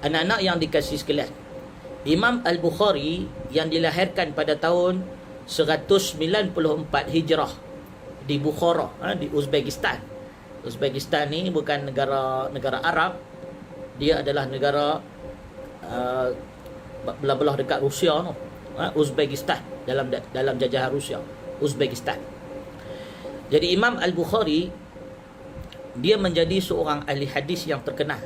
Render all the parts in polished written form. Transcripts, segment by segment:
Anak-anak yang dikasihi sekalian, Imam Al-Bukhari yang dilahirkan pada tahun 194 Hijrah di Bukhara, di Uzbekistan. Uzbekistan ni bukan negara Arab, dia adalah negara belah-belah dekat Rusia tu. Uzbekistan, dalam jajahan Rusia, Uzbekistan. Jadi Imam Al-Bukhari dia menjadi seorang ahli hadis yang terkenal.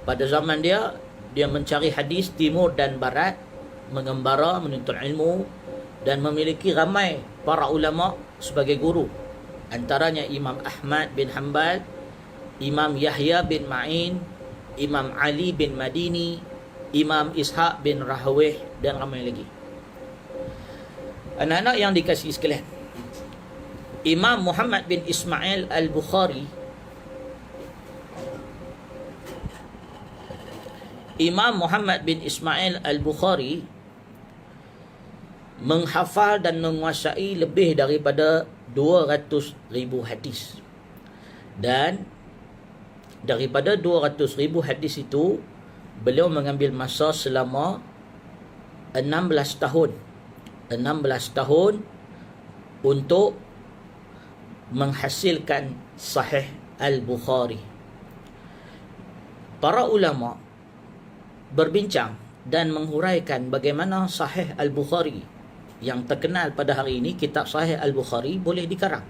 Pada zaman dia mencari hadis timur dan barat, mengembara, menuntut ilmu, dan memiliki ramai para ulama sebagai guru. Antaranya Imam Ahmad bin Hanbal, Imam Yahya bin Ma'in, Imam Ali bin Madini, Imam Ishaq bin Rahawih, dan ramai lagi. Anak-anak yang dikasihi sekalian, Imam Muhammad bin Ismail Al-Bukhari, Imam Muhammad bin Ismail Al-Bukhari menghafal dan menguasai lebih daripada 200,000 hadis. Dan daripada 200,000 hadis itu, beliau mengambil masa selama 16 tahun. 16 tahun untuk menghasilkan Sahih Al-Bukhari. Para ulama berbincang dan menghuraikan bagaimana Sahih Al-Bukhari yang terkenal pada hari ini, kitab Sahih Al-Bukhari, boleh dikarang.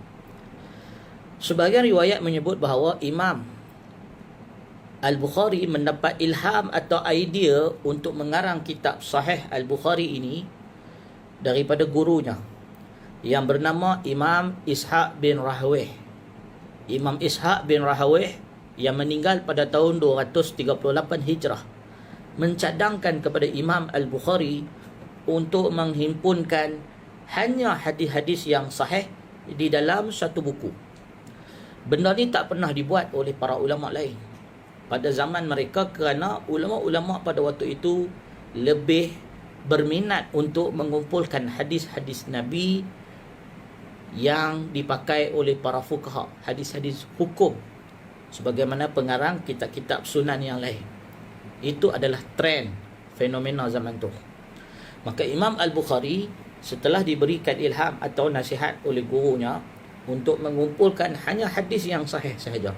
Sebagian riwayat menyebut bahawa Imam Al-Bukhari mendapat ilham atau idea untuk mengarang kitab Sahih Al-Bukhari ini daripada gurunya yang bernama Imam Ishaq bin Rahawih. Imam Ishaq bin Rahawih yang meninggal pada tahun 238 Hijrah mencadangkan kepada Imam Al-Bukhari untuk menghimpunkan hanya hadis-hadis yang sahih di dalam satu buku. Benda ni tak pernah dibuat oleh para ulama lain pada zaman mereka, kerana ulama-ulama pada waktu itu lebih berminat untuk mengumpulkan hadis-hadis Nabi yang dipakai oleh para fuqaha, hadis-hadis hukum, sebagaimana pengarang kitab-kitab sunan yang lain. Itu adalah trend, fenomena zaman tu. Maka Imam Al-Bukhari setelah diberikan ilham atau nasihat oleh gurunya untuk mengumpulkan hanya hadis yang sahih sahaja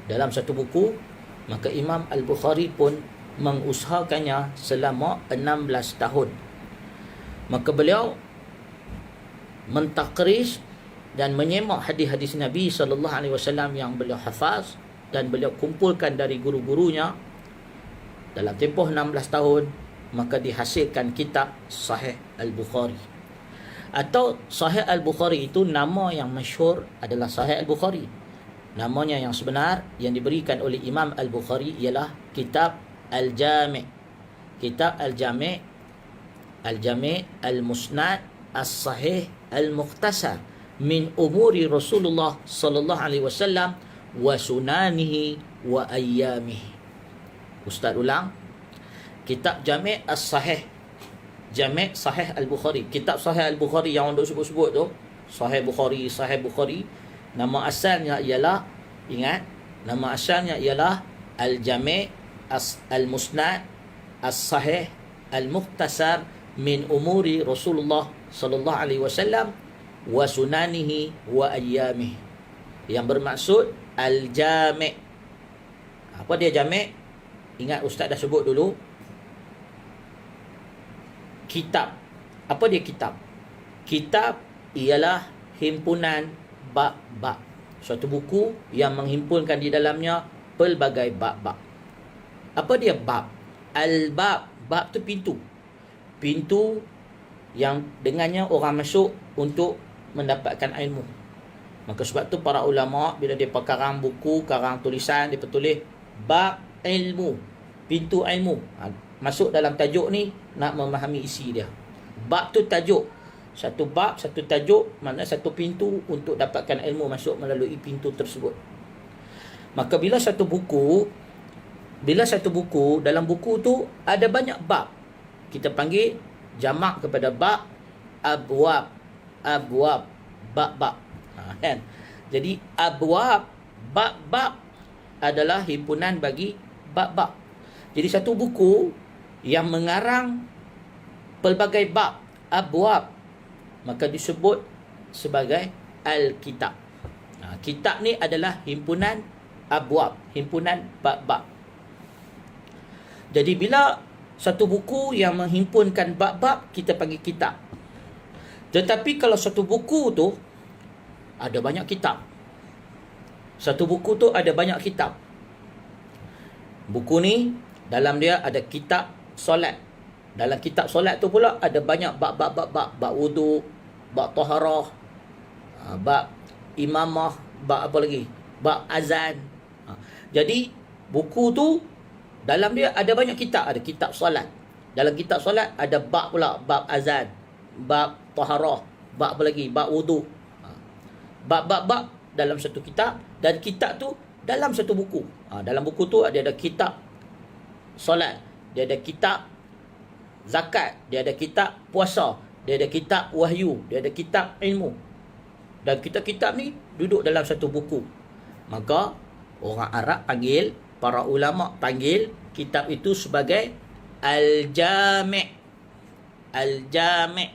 dalam satu buku, maka Imam Al-Bukhari pun mengusahakannya selama 16 tahun. Maka beliau mentakris dan menyemak hadis-hadis Nabi SAW yang beliau hafaz dan beliau kumpulkan dari guru-gurunya dalam tempoh 16 tahun, maka dihasilkan kitab Sahih Al-Bukhari. Atau Sahih Al-Bukhari itu nama yang masyhur adalah Sahih Al-Bukhari. Namanya yang sebenar yang diberikan oleh Imam Al-Bukhari ialah Kitab Al-Jami'. Kitab Al-Jami', Al-Jami' Al-Musnad As-Sahih Al-Mukhtasar min umuri Rasulullah sallallahu alaihi wasallam wa sunanihi wa ayyamihi. Ustaz ulang. Kitab Jami' As-Sahih, Jami' Sahih Al-Bukhari. Kitab Sahih Al-Bukhari yang orang sebut-sebut tu, Sahih Bukhari, Sahih Bukhari, nama asalnya ialah, ingat, nama asalnya ialah Al-Jami' Al-Musnad As-Sahih Al-Mukhtasar min umuri Rasulullah sallallahu alaihi wasallam wa sunanihi wa ayyamihi. Yang bermaksud Al-Jami'. Apa dia Jami'? Ingat Ustaz dah sebut dulu. Kitab. Apa dia kitab? Kitab ialah himpunan bab-bab. Suatu buku yang menghimpunkan di dalamnya pelbagai bab-bab. Apa dia bab? Al-bab. Bab tu pintu. Pintu yang dengannya orang masuk untuk mendapatkan ilmu. Maka sebab tu para ulama bila dia karang buku, karang tulisan, dia tulis bab ilmu, pintu ilmu. Masuk dalam tajuk ni nak memahami isi dia. Bab tu tajuk. Satu bab, satu tajuk, maknanya satu pintu untuk dapatkan ilmu masuk melalui pintu tersebut. Maka bila satu buku, dalam buku tu ada banyak bab, kita panggil jamak kepada bab abwab. Abwab, bab-bab. Kan? Jadi abwab, bab-bab adalah himpunan bagi bab-bab. Jadi satu buku yang mengarang pelbagai bab, abwab, maka disebut sebagai Al-Kitab. Kitab ni adalah himpunan abwab, himpunan bab-bab. Jadi bila satu buku yang menghimpunkan bab-bab, kita panggil kitab. Tetapi kalau satu buku tu ada banyak kitab, satu buku tu ada banyak kitab. Buku ni dalam dia ada kitab solat. Dalam kitab solat tu pula ada banyak bab-bab, bab wudu, bab taharah, bab imamah, bab apa lagi? Bab azan. Jadi buku tu dalam dia ada banyak kitab. Ada kitab solat. Dalam kitab solat ada bab pula, bab azan, bab taharah, bab apa lagi? Bab wudu. Bab-bab dalam satu kitab, dan kitab tu dalam satu buku. Dalam buku tu ada kitab solat, dia ada kitab zakat, dia ada kitab puasa, dia ada kitab wahyu, dia ada kitab ilmu. Dan kitab-kitab ni duduk dalam satu buku. Maka orang Arab panggil, para ulama panggil kitab itu sebagai Al-Jami'. Al-Jami',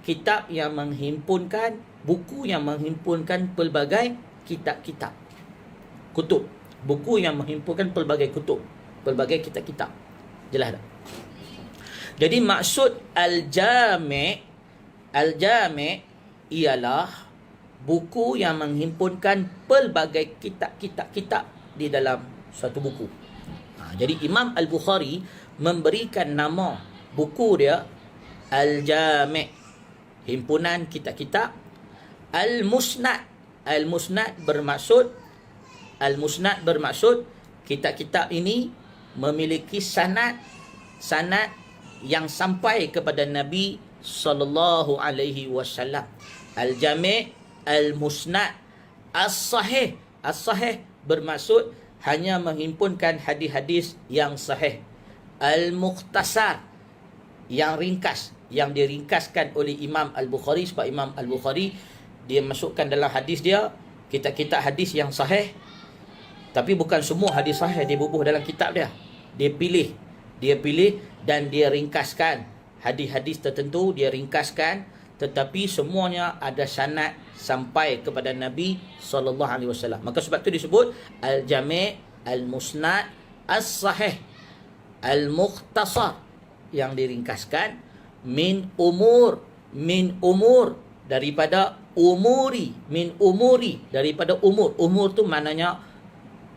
kitab yang menghimpunkan, buku yang menghimpunkan pelbagai kitab-kitab. Kutub, buku yang menghimpunkan pelbagai kutub, pelbagai kitab-kitab. Jelas tak? Jadi maksud Al-Jami', Al-Jami' ialah buku yang menghimpunkan pelbagai kitab-kitab di dalam satu buku. Jadi Imam Al-Bukhari memberikan nama buku dia Al-Jami', himpunan kitab-kitab. Al-Musnad, Al-Musnad bermaksud kitab-kitab ini memiliki sanad yang sampai kepada Nabi sallallahu alaihi wasallam. Al-Jami', Al-Musnad, As-Sahih. As-Sahih bermaksud hanya menghimpunkan hadis-hadis yang sahih. Al-Mukhtasar, yang ringkas, yang diringkaskan oleh Imam Al-Bukhari. Sebab Imam Al-Bukhari dia masukkan dalam hadis dia kitab-kitab hadis yang sahih, tapi bukan semua hadis sahih dia bubuh dalam kitab dia. Dia pilih dan dia ringkaskan hadis-hadis tertentu, dia ringkaskan, tetapi semuanya ada sanad sampai kepada Nabi sallallahu alaihi wasallam. Maka sebab itu disebut Al-Jami', Al-Musnad, As-Sahih, Al-Mukhtasar, yang diringkaskan min umur daripada umuri, min umuri daripada umur. Umur tu maknanya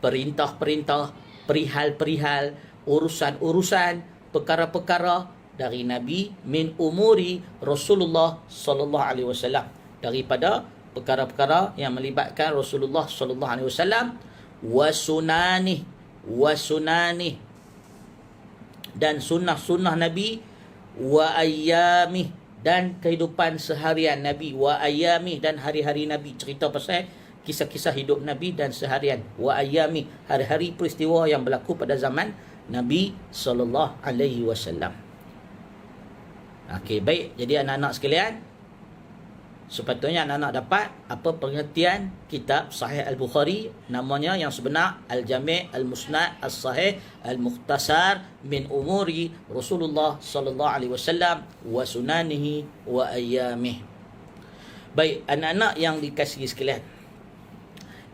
perintah-perintah, perihal-perihal, urusan-urusan, perkara-perkara dari Nabi, min umuri Rasulullah sallallahu alaihi wasallam, daripada perkara-perkara yang melibatkan Rasulullah sallallahu alaihi wasallam, wa sunani, dan sunnah-sunnah Nabi, wa ayyamih, dan kehidupan seharian Nabi, wa ayyamih, dan hari-hari Nabi, cerita pasal kisah-kisah hidup Nabi dan seharian, wa ayyamih, hari-hari peristiwa yang berlaku pada zaman Nabi sallallahu alaihi wasallam. Okey, baik. Jadi anak-anak sekalian, sepatutnya anak-anak dapat apa pengertian kitab Sahih Al-Bukhari. Namanya yang sebenar Al-Jami', Al-Musnad, As-Sahih, Al-Mukhtasar min umuri Rasulullah sallallahu alaihi wasallam wa sunanihi wa ayyamih. Baik, anak-anak yang dikasihi sekalian,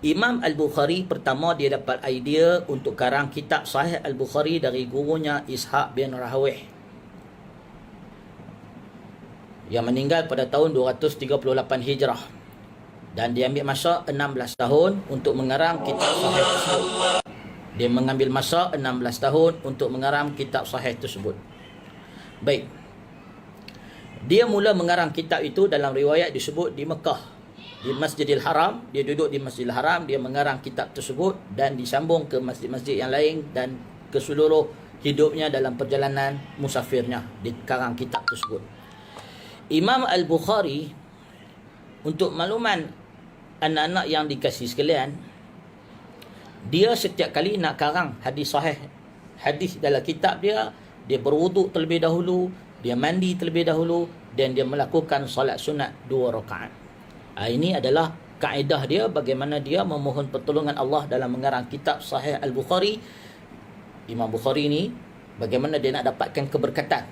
Imam Al-Bukhari pertama dia dapat idea untuk karang kitab Sahih Al-Bukhari dari gurunya Ishaq bin Rahawih, yang meninggal pada tahun 238 Hijrah, dan dia ambil masa 16 tahun untuk mengarang kitab Sahih tersebut. Dia mengambil masa 16 tahun untuk mengarang kitab Sahih tersebut. Baik. Dia mula mengarang kitab itu, dalam riwayat disebut di Mekah, di Masjidil Haram. Dia duduk di Masjidil Haram, dia mengarang kitab tersebut dan disambung ke masjid-masjid yang lain dan ke seluruh hidupnya dalam perjalanan musafirnya di karang kitab tersebut. Imam Al-Bukhari, untuk makluman anak-anak yang dikasihi sekalian, dia setiap kali nak karang hadis sahih, hadis dalam kitab dia, dia berwuduk terlebih dahulu, dia mandi terlebih dahulu, dan dia melakukan solat sunat 2 rakaat. Ini adalah kaedah dia bagaimana dia memohon pertolongan Allah dalam mengarang kitab Sahih Al-Bukhari. Imam Bukhari ni, bagaimana dia nak dapatkan keberkatan.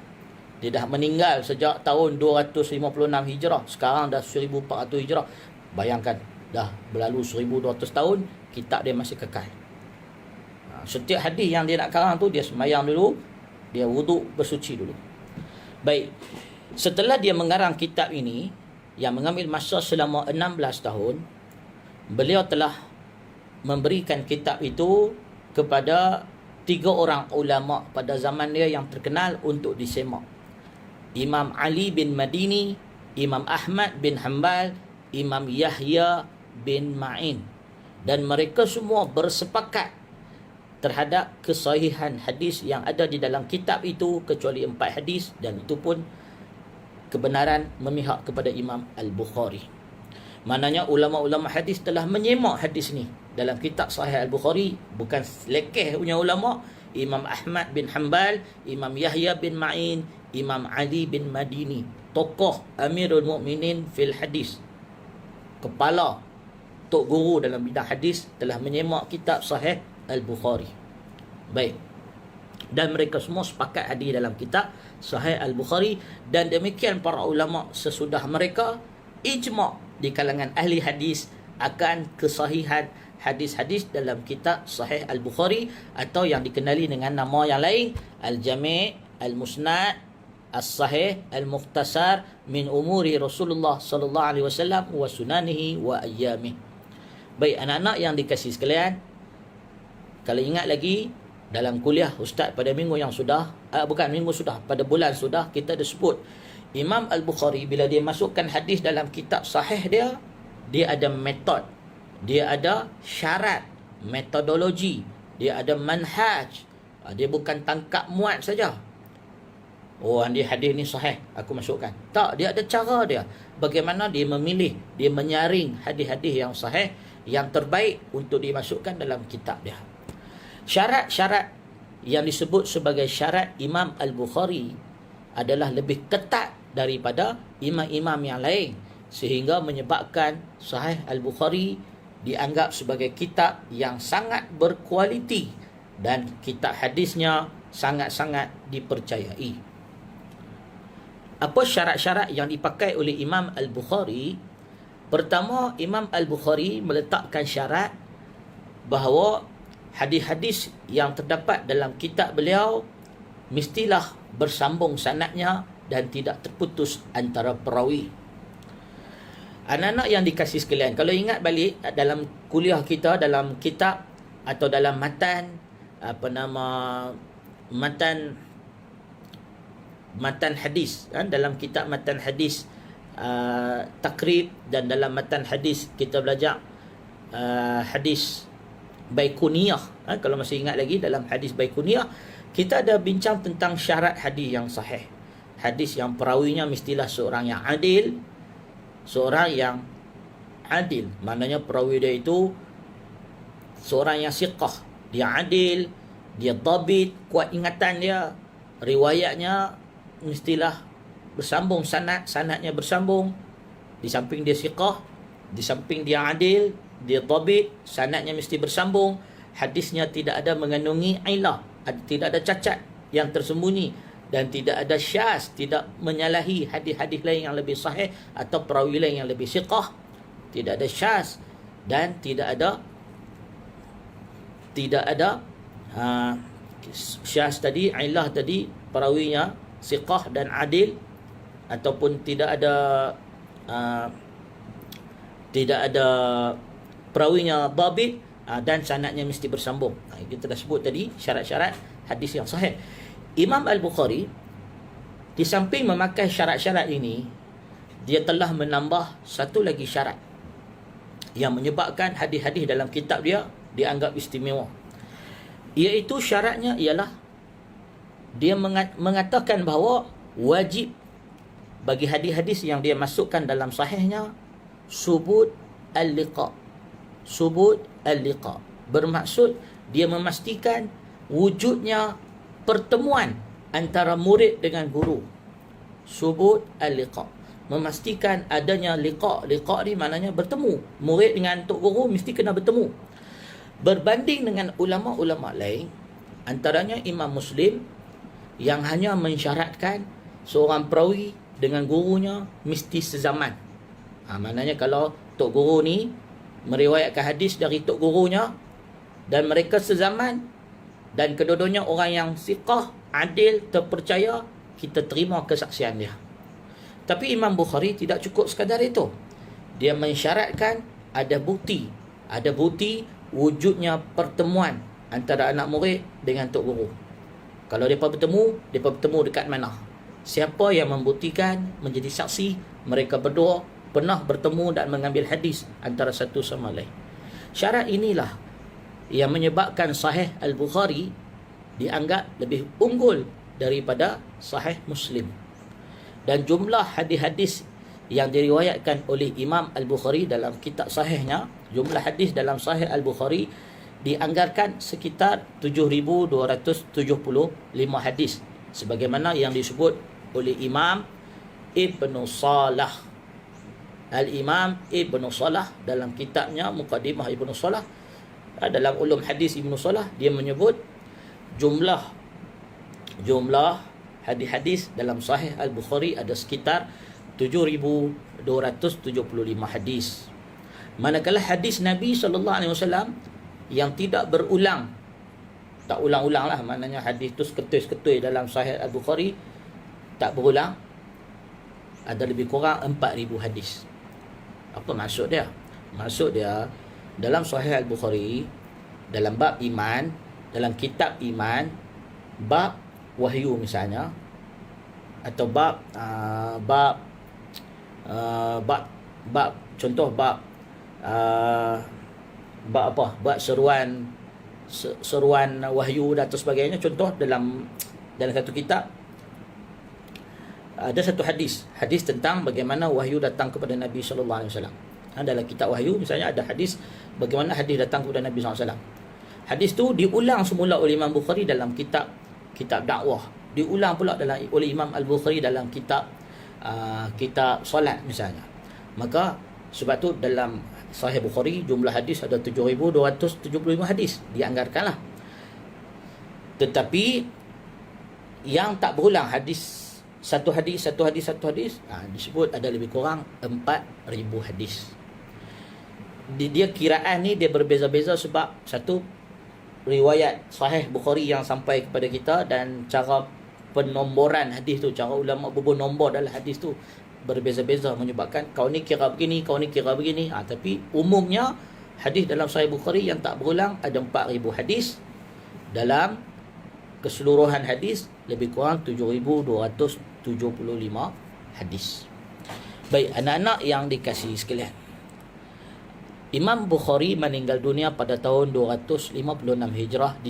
Dia dah meninggal sejak tahun 256 Hijrah. Sekarang dah 1400 Hijrah. Bayangkan, dah berlalu 1200 tahun, kitab dia masih kekal. Setiap hadis yang dia nak karang tu, dia sembahyang dulu, dia wuduk, bersuci dulu. Baik, setelah dia mengarang kitab ini, yang mengambil masa selama 16 tahun, beliau telah memberikan kitab itu kepada 3 orang ulama pada zaman dia yang terkenal untuk disemak. Imam Ali bin Madini, Imam Ahmad bin Hanbal, Imam Yahya bin Ma'in. Dan mereka semua bersepakat terhadap kesahihan hadis yang ada di dalam kitab itu, kecuali 4 hadis, dan itu pun kebenaran memihak kepada Imam Al-Bukhari. Maknanya ulama-ulama hadis telah menyemak hadis ni dalam kitab Sahih Al-Bukhari. Bukan lekeh punya ulama. Imam Ahmad bin Hanbal, Imam Yahya bin Ma'in, Imam Ali bin Madini, tokoh Amirul Mukminin fil hadis, kepala tok guru dalam bidang hadis, telah menyemak kitab Sahih Al-Bukhari. Baik. Dan mereka semua sepakat hadir dalam kitab Sahih Al-Bukhari, dan demikian para ulama sesudah mereka ijma' di kalangan ahli hadis akan kesahihan hadis-hadis dalam kitab Sahih Al-Bukhari, atau yang dikenali dengan nama yang lain, Al-Jami', Al-Musnad, As-Sahih, Al-Mukhtasar min umuri Rasulullah sallallahu alaihi wasallam wa sunanihi wa ayyamih. Baik anak-anak yang dikasihi sekalian, kalau ingat lagi dalam kuliah ustaz pada minggu yang sudah, pada bulan sudah, kita ada sebut Imam Al-Bukhari bila dia masukkan hadis dalam kitab sahih dia ada metod, dia ada syarat, metodologi, dia ada manhaj. Dia bukan tangkap muat saja. Oh, dia hadis ni sahih, aku masukkan. Tak, dia ada cara dia. Bagaimana dia memilih, dia menyaring hadis-hadis yang sahih, yang terbaik untuk dimasukkan dalam kitab dia. Syarat-syarat yang disebut sebagai syarat Imam Al-Bukhari adalah lebih ketat daripada imam-imam yang lain, sehingga menyebabkan Sahih Al-Bukhari dianggap sebagai kitab yang sangat berkualiti dan kitab hadisnya sangat-sangat dipercayai. Apa syarat-syarat yang dipakai oleh Imam Al-Bukhari? Pertama, Imam Al-Bukhari meletakkan syarat bahawa hadis-hadis yang terdapat dalam kitab beliau mestilah bersambung sanadnya dan tidak terputus antara perawi. Anak-anak yang dikasihi sekalian, kalau ingat balik dalam kuliah kita, dalam kitab atau dalam matan matan hadis, dalam kitab matan hadis takrib, dan dalam matan hadis kita belajar hadis Baikuniyah. Kalau masih ingat lagi, dalam hadis Baikuniyah kita ada bincang tentang syarat hadis yang sahih. Hadis yang perawinya mestilah seorang yang adil. Seorang yang adil, maknanya perawi dia itu seorang yang siqah, dia adil, dia dhabit, kuat ingatan dia, riwayatnya mestilah bersambung sanadnya bersambung. Di samping dia siqah, di samping dia adil, dia dhabit, sanadnya mesti bersambung, hadisnya tidak ada mengandungi ilah, tidak ada cacat yang tersembunyi, dan tidak ada syaz, tidak menyalahi hadis-hadis lain yang lebih sahih atau perawi lain yang lebih siqah. Tidak ada syaz, dan tidak ada syaz tadi, ilah tadi, perawinya siqah dan adil, ataupun tidak ada perawinya dhabit, dan sanadnya mesti bersambung. Kita dah sebut tadi syarat-syarat hadis yang sahih. Imam Al-Bukhari di samping memakai syarat-syarat ini, dia telah menambah satu lagi syarat yang menyebabkan hadis-hadis dalam kitab dia dianggap istimewa. Iaitu syaratnya ialah dia mengatakan bahawa wajib bagi hadis-hadis yang dia masukkan dalam sahihnya subut al-liqa. Subut al-liqa bermaksud dia memastikan wujudnya pertemuan antara murid dengan guru. Subut al-liqa, memastikan adanya liqa. Liqa ni maknanya bertemu. Murid dengan tok guru mesti kena bertemu. Berbanding dengan ulama-ulama lain, Antaranya Imam Muslim yang hanya mensyaratkan seorang perawi dengan gurunya mesti sezaman. Maknanya kalau tok guru ni meriwayatkan hadis dari tok gurunya dan mereka sezaman dan kedua-duanya orang yang siqah, adil, terpercaya, kita terima kesaksian dia. Tapi Imam Bukhari tidak cukup sekadar itu. Dia mensyaratkan ada bukti wujudnya pertemuan antara anak murid dengan tok guru. Kalau mereka bertemu dekat mana? Siapa yang membuktikan menjadi saksi mereka berdua pernah bertemu dan mengambil hadis antara satu sama lain. Syarat inilah yang menyebabkan Sahih Al-Bukhari dianggap lebih unggul daripada Sahih Muslim. Dan jumlah hadis-hadis yang diriwayatkan oleh Imam Al-Bukhari dalam kitab sahihnya, jumlah hadis dalam Sahih Al-Bukhari dianggarkan sekitar 7,275 hadis, sebagaimana yang disebut oleh Imam Ibn Salah. Al-Imam Ibn Salah dalam kitabnya Muqaddimah Ibn Salah, dalam ulum hadis Ibn Salah, dia menyebut jumlah hadis-hadis dalam Sahih Al-Bukhari ada sekitar 7,275 hadis. Manakala hadis Nabi SAW yang tidak berulang, tak ulang-ulang lah, maknanya hadis tu seketui-seketui dalam Sahih Al-Bukhari, tak berulang, ada lebih kurang 4,000 hadis. Apa maksud dia? Maksud dia, dalam Sahih Al-Bukhari, dalam bab iman, dalam kitab iman, bab wahyu misalnya, atau bab contoh bab seruan wahyu dan sebagainya, contoh dalam satu kitab ada satu hadis tentang bagaimana wahyu datang kepada Nabi sallallahu alaihi wasallam. Dalam kitab wahyu misalnya ada hadis bagaimana hadis datang kepada Nabi sallallahu alaihi wasallam. Hadis tu diulang semula oleh Imam Bukhari dalam kitab dakwah, diulang pula oleh Imam Al-Bukhari dalam kitab solat misalnya. Maka sebab tu dalam Sahih Bukhari jumlah hadis ada 7,275 hadis dianggarkanlah. Tetapi yang tak berulang satu hadis disebut ada lebih kurang 4,000 hadis. Dia kiraan ni dia berbeza-beza sebab satu, riwayat Sahih Bukhari yang sampai kepada kita dan cara penomboran hadis tu, cara ulama bernombor dalam hadis tu berbeza-beza, menyebabkan kau ni kira begini, kau ni kira begini. Tapi umumnya hadis dalam Sahih Bukhari yang tak berulang ada 4,000 hadis. Dalam keseluruhan hadis lebih kurang 7,275 hadis. Baik, anak-anak yang dikasihi sekalian, Imam Bukhari meninggal dunia pada tahun 256 Hijrah di